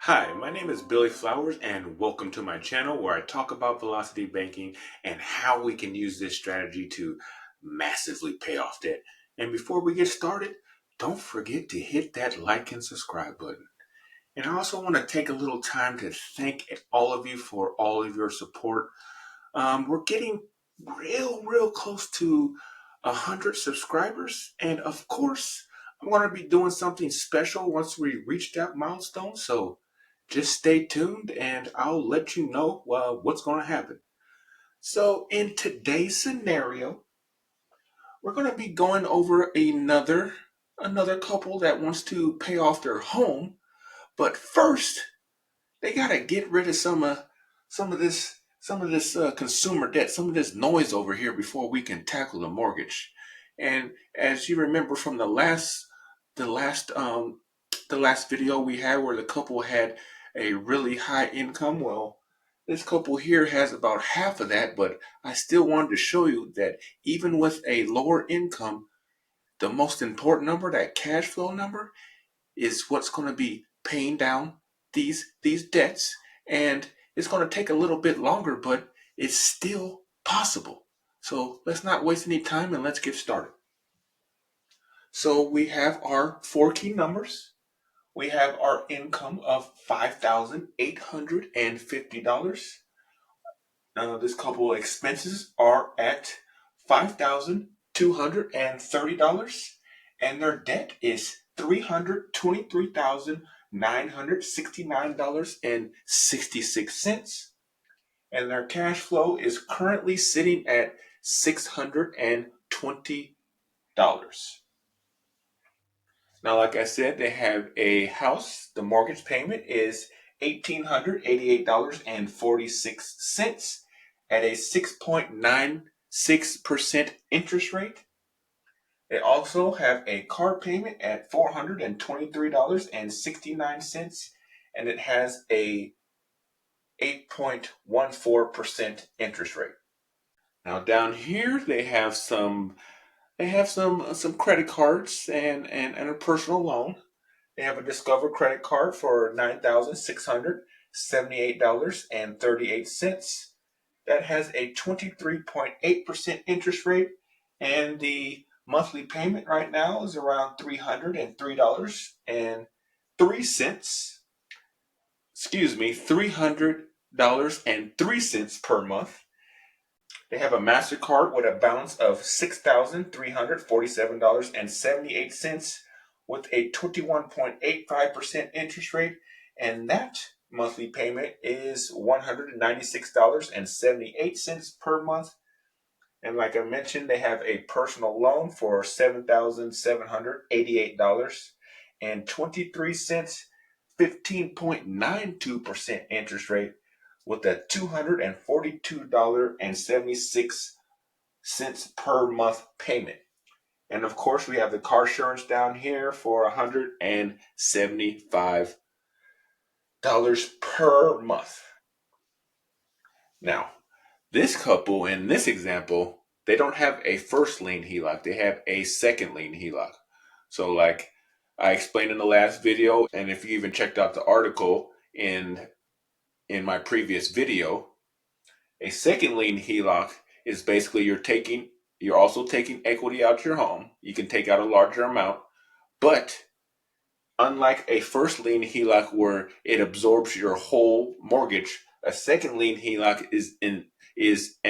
Hi, my name is Billy Flowers, and welcome to my channel where I talk about velocity banking and how we can use this strategy to massively pay off debt. And before we get started, don't forget to hit that like and subscribe button. And I also want to take a little time to thank all of you for all of your support. We're getting real close to 100 subscribers, and of course, I'm going to be doing something special once we reach that milestone. So just stay tuned, and I'll let you know what's going to happen. So in today's scenario, we're going to be going over another couple that wants to pay off their home, but first they got to get rid of some of this consumer debt, some of this noise over here before we can tackle the mortgage. And as you remember from the last the last video we had where the couple had a really high income, well, this couple here has about half of that, but I still wanted to show you that even with a lower income, the most important number, that cash flow number, is what's going to be paying down these debts, and it's going to take a little bit longer, but it's still possible. So let's not waste any time and let's get started. So we have our four key numbers. We have our income of $5,850. This couple expenses are at $5,230, and their debt is $323,969.66, and their cash flow is currently sitting at $620. Now, like I said, they have a house. The mortgage payment is $1,888.46 at a 6.96% interest rate. They also have a car payment at $423.69, and it has a 8.14% interest rate. Now down here they have some credit cards and a personal loan. They have a Discover credit card for $9,678.38. That has a 23.8% interest rate, and the monthly payment right now is around $303.03. Excuse me, $300.03 per month. They have a MasterCard with a balance of $6,347.78 with a 21.85% interest rate, and that monthly payment is $196.78 per month. And like I mentioned, they have a personal loan for $7,788.23, 15.92% interest rate with a $242.76 per month payment. And of course, we have the car insurance down here for $175 per month. Now, this couple in this example, they don't have a first lien HELOC, they have a second lien HELOC. So like I explained in the last video, and if you even checked out the article in my previous video, a second lien HELOC is basically you're also taking equity out your home. You can take out a larger amount, but unlike a first lien HELOC where it absorbs your whole mortgage, a second lien HELOC is an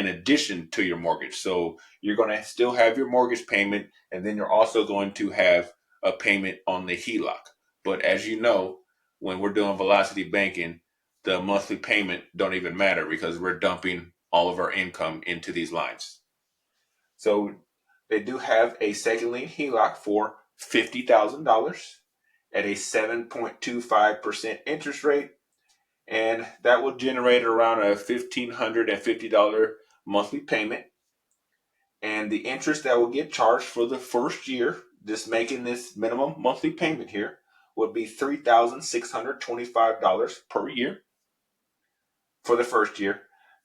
addition to your mortgage. So you're going to still have your mortgage payment, and then you're also going to have a payment on the HELOC. But as you know, when we're doing velocity banking, the monthly payment don't even matter because we're dumping all of our income into these lines. So they do have a second lien HELOC for $50,000 at a 7.25% interest rate, and that will generate around a $1,550 monthly payment. And the interest that will get charged for the first year, just making this minimum monthly payment here, would be $3,625 per year for the first year,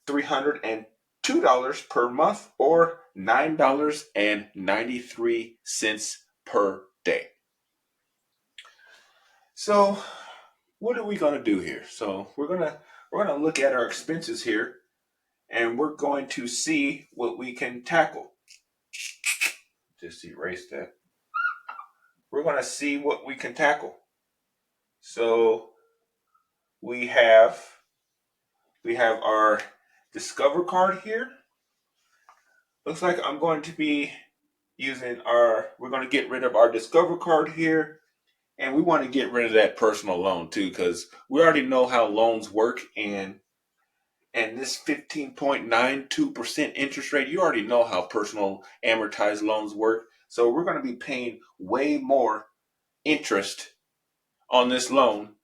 $302 per month, or $9.93 per day. So what are we going to do here? So we're going to look at our expenses here, and we're going to see what we can tackle. Just erase that. We're going to see what we can tackle. So we have our Discover card here. Looks like I'm going to be we're going to get rid of our Discover card here. And we want to get rid of that personal loan too, because we already know how loans work, and this 15.92% interest rate, you already know how personal amortized loans work. So we're going to be paying way more interest on this loan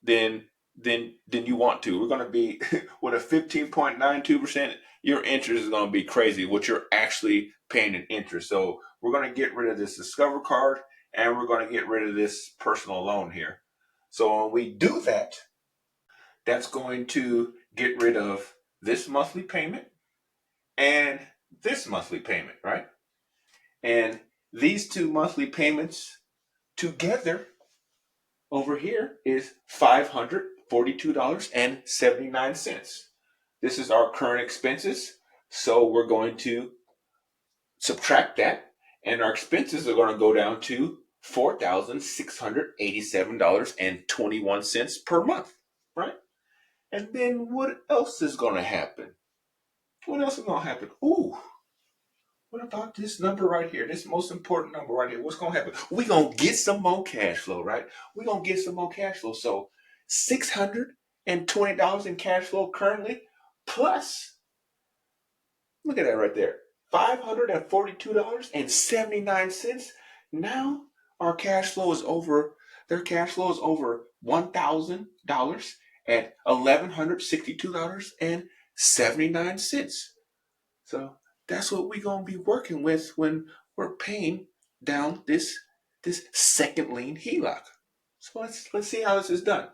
than than you want to. We're going to be with a 15.92%, your interest is going to be crazy what you're actually paying in interest. So we're going to get rid of this Discover card, and we're going to get rid of this personal loan here. So when we do that, that's going to get rid of this monthly payment and this monthly payment, right? And these two monthly payments together over here is $542.79. This is our current expenses. So we're going to subtract that, and our expenses are going to go down to $4,687.21 per month, right? And then what else is going to happen? What else is going to happen? Ooh, what about this number right here? This most important number right here. What's going to happen? We're going to get some more cash flow, right? We're going to get some more cash flow. So $620 in cash flow currently, plus, look at that right there, $542.79. Now our cash flow is over, their cash flow is over $1,000 at $1,162.79. So that's what we're gonna be working with when we're paying down this second lien HELOC. So let's see how this is done.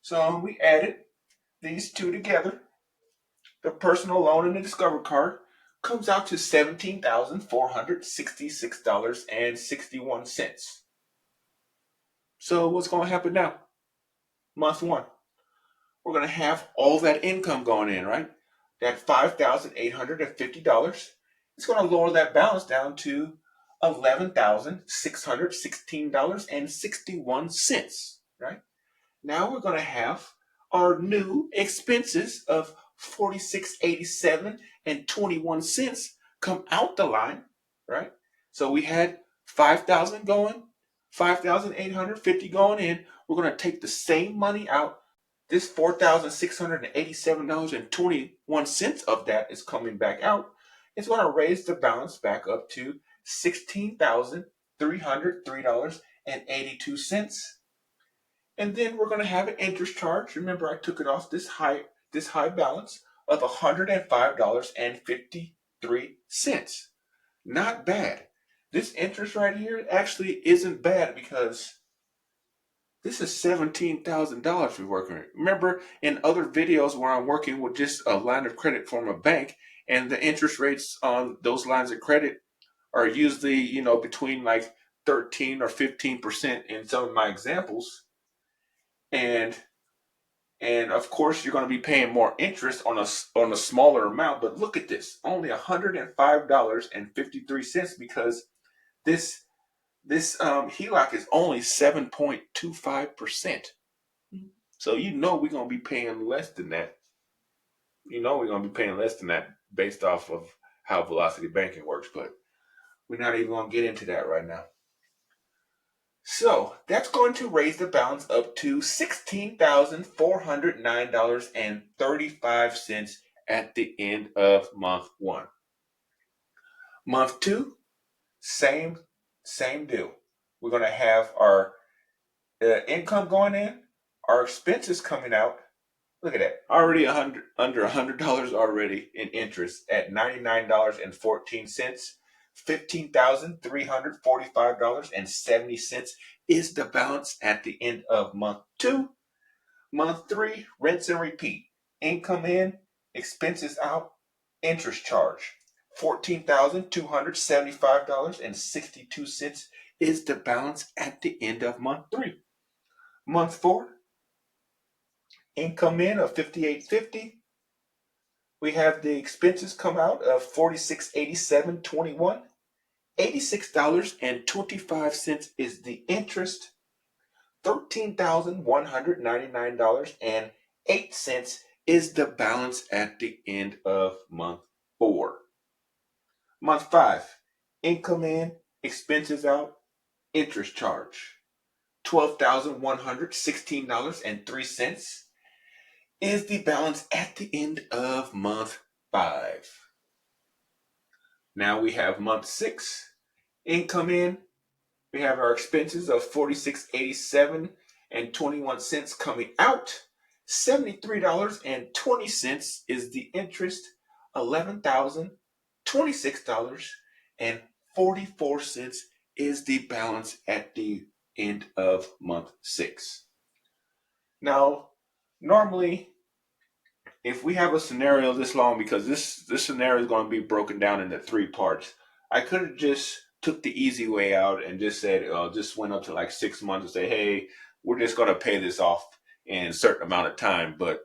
So we added these two together. The personal loan and the Discover card comes out to $17,466.61. So what's going to happen now? Month one, we're going to have all that income going in, right? That $5,850. It's going to lower that balance down to $11,616.61, right? Now we're going to have our new expenses of $46.87 and 21 cents come out the line, right? So we had 5,000 going, 5,850 going in. We're going to take the same money out. This $4,687.21 of that is coming back out. It's going to raise the balance back up to $16,303.82. And then we're going to have an interest charge. Remember, I took it off this high balance of $105.53. Not bad. This interest right here actually isn't bad, because this is $17,000 we're working with. Remember, in other videos where I'm working with just a line of credit from a bank, and the interest rates on those lines of credit are usually, between like 13 or 15% in some of my examples. And of course you're going to be paying more interest on a smaller amount. But look at this, only $105.53, because this HELOC is only 7.25%. So we're going to be paying less than that. We're going to be paying less than that based off of how velocity banking works. But we're not even going to get into that right now. So that's going to raise the balance up to $16,409.35 at the end of month one. Month two, same deal. We're going to have our income going in, our expenses coming out. Look at that, already under $100 already in interest at $99.14. $15,345.70 is the balance at the end of month two. Month three, rinse and repeat. Income in, expenses out, interest charge. $14,275.62 is the balance at the end of month three. Month 4, income in of $58.50. We have the expenses come out of $46.87.21. $86.25 is the interest. $13,199.08 is the balance at the end of month 4. Month 5, income in, expenses out, interest charge. $12,116.03 is the balance at the end of month 5. Now we have month 6, income in. We have our expenses of $46.87.21 coming out. $73.20 is the interest. $11,026.44 is the balance at the end of month 6. Now, normally, if we have a scenario this long, because this scenario is going to be broken down into 3 parts, I could have just took the easy way out and just said, just went up to like 6 months and say, hey, we're just going to pay this off in a certain amount of time. But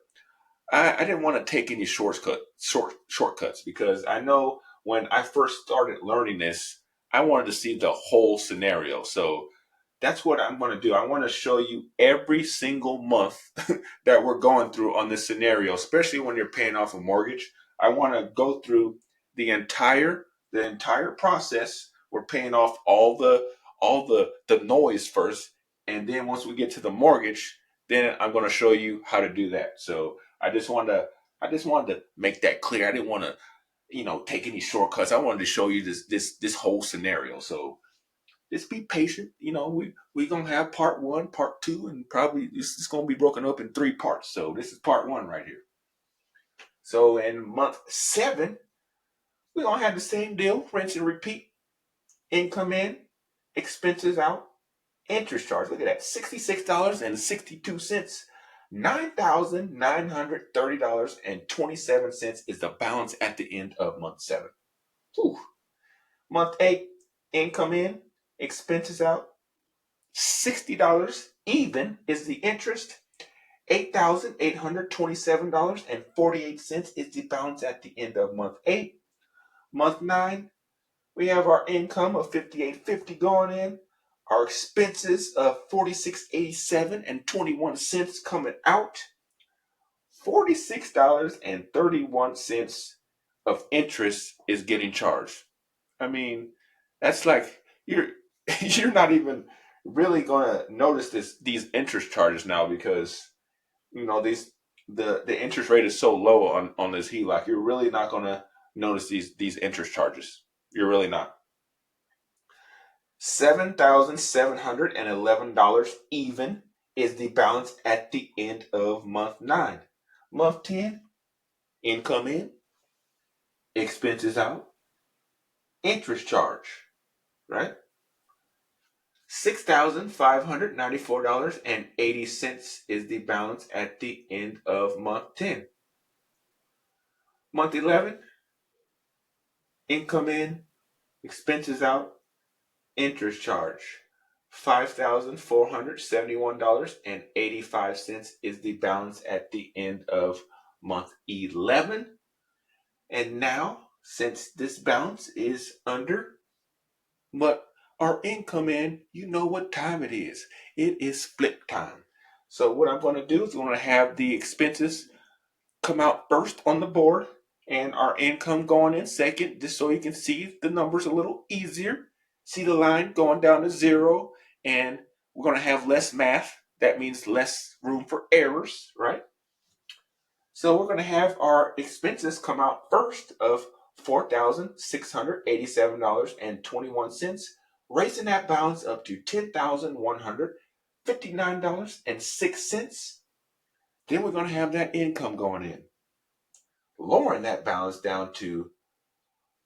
I didn't want to take any shortcuts, because I know when I first started learning this, I wanted to see the whole scenario. So that's what I'm going to do. I want to show you every single month that we're going through on this scenario, especially when you're paying off a mortgage. I want to go through the entire process. We're paying off all the noise first, and then once we get to the mortgage, then I'm going to show you how to do that. So I just wanted to make that clear. I didn't want to, take any shortcuts. I wanted to show you this whole scenario. So just be patient. We're gonna have part 1, part 2, and probably it's gonna be broken up in 3 parts. So this is part 1 right here. So in month 7, we're gonna have the same deal, rinse and repeat. Income in, expenses out, interest charge. Look at that, $66.62. $9,930.27 is the balance at the end of month 7. Whew. Month 8, income in, expenses out, $60 even is the interest. $8,827.48 is the balance at the end of month 8. Month 9, we have our income of $58.50 going in, our expenses of $46.87.21 coming out, $46.31 of interest is getting charged. I mean, that's like you're not even really gonna notice these interest charges now, because the interest rate is so low on this HELOC. You're really not gonna notice these interest charges. You're really not. $7,711 even is the balance at the end of month 9. Month 10, income in, expenses out, interest charge, right? $6,594.80 is the balance at the end of month 10. Month 11, income in, expenses out, interest charge. $5,471.85 is the balance at the end of month 11. And now, since this balance is under what our income in, you know what time it is. It is split time. So what I'm going to do is I'm going to have the expenses come out first on the board and our income going in second, just so you can see the numbers a little easier. See the line going down to 0, and we're going to have less math. That means less room for errors, right? So we're going to have our expenses come out first of $4,687.21, raising that balance up to $10,159.06. Then we're going to have that income going in, lowering that balance down to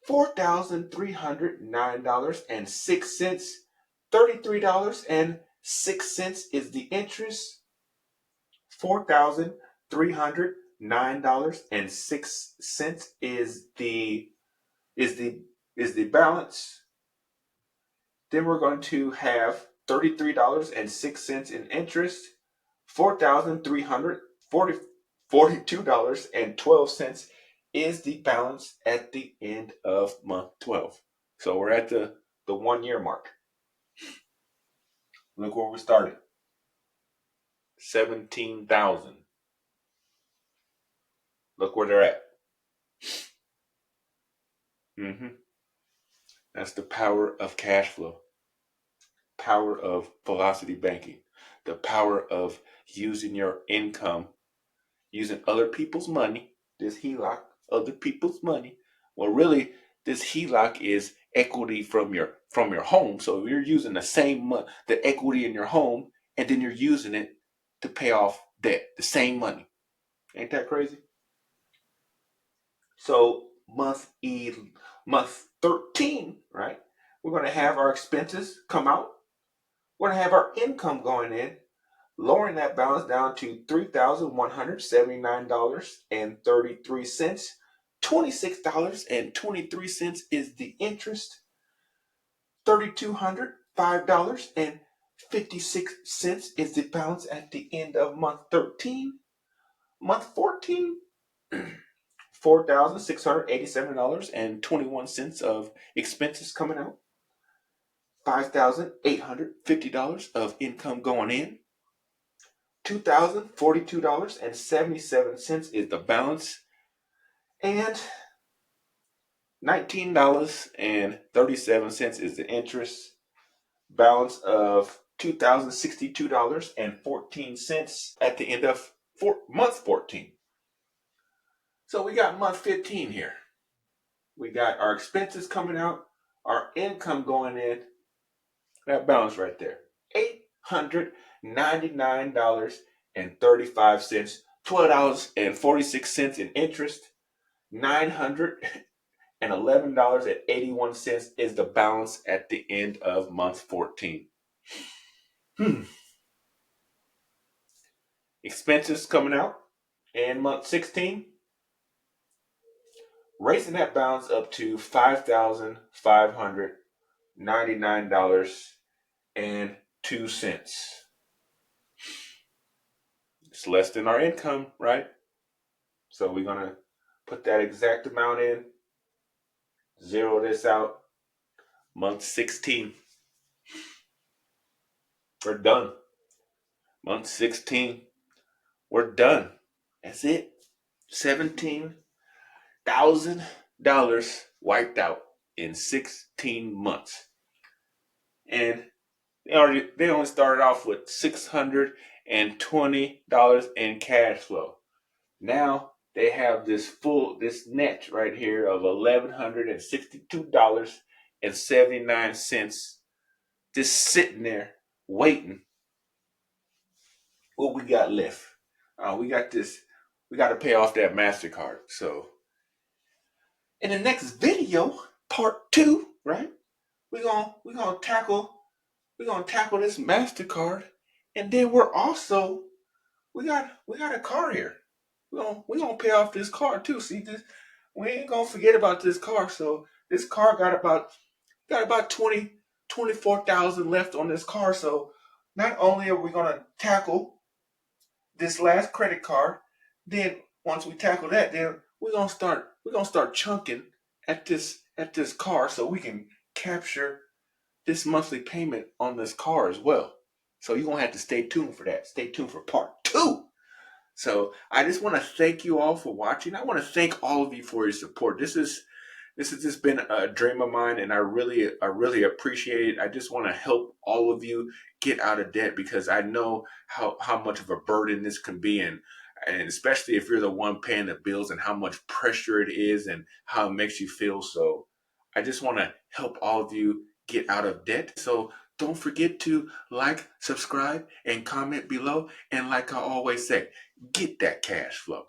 $4,309.06. $33.06 is the interest. $4,309.06 is the balance. Then we're going to have $33.06 in interest. $4,342.12 is the balance at the end of month 12. So we're at the 1 year mark. Look where we started. 17,000. Look where they're at. That's the power of cash flow. Power of velocity banking. The power of using your income, using other people's money. This HELOC, other people's money. Well, really, this HELOC is equity from your home. So you're using the equity in your home, and then you're using it to pay off debt. The same money. Ain't that crazy? So month 13, right? We're going to have our expenses come out. We're going to have our income going in, lowering that balance down to $3,179.33. $26.23 is the interest. $3,205.56 is the balance at the end of month 13. Month 14, $4,687.21 of expenses coming out. $5,850 of income going in. $2,042.77 is the balance. And $19.37 is the interest. Balance of $2,062.14 at the end of month 14. So we got month 15 here. We got our expenses coming out, our income going in. That balance right there. $899.35, $12.46 in interest, $911.81 is the balance at the end of month 14. Expenses coming out in month 16, raising that balance up to $5,599.02. It's less than our income, right? So we're going to put that exact amount in, zero this out. Month 16. We're done. Month 16. We're done. That's it. $17,000 wiped out in 16 months. And they only started off with $620 in cash flow. Now they have this net right here of $1,162.79 just sitting there waiting. What we got left? We got this. We got to pay off that MasterCard. So in the next video, part 2, right? We're gonna tackle this MasterCard, and then we got a car here. We're gonna pay off this car too. See this? We ain't gonna forget about this car. So this car got about 24,000 left on this car. So not only are we gonna tackle this last credit card, then once we tackle that, then we're gonna start chunking at this car so we can capture this monthly payment on this car as well. So you're gonna have to stay tuned for that. Stay tuned for part 2. So I just want to thank you all for watching. I want to thank all of you for your support. This has just been a dream of mine, and I really appreciate it. I just want to help all of you get out of debt because I know how much of a burden this can be, and especially if you're the one paying the bills and how much pressure it is and how it makes you feel. So I just want to help all of you get out of debt. So don't forget to like, subscribe, and comment below. And like I always say, get that cash flow.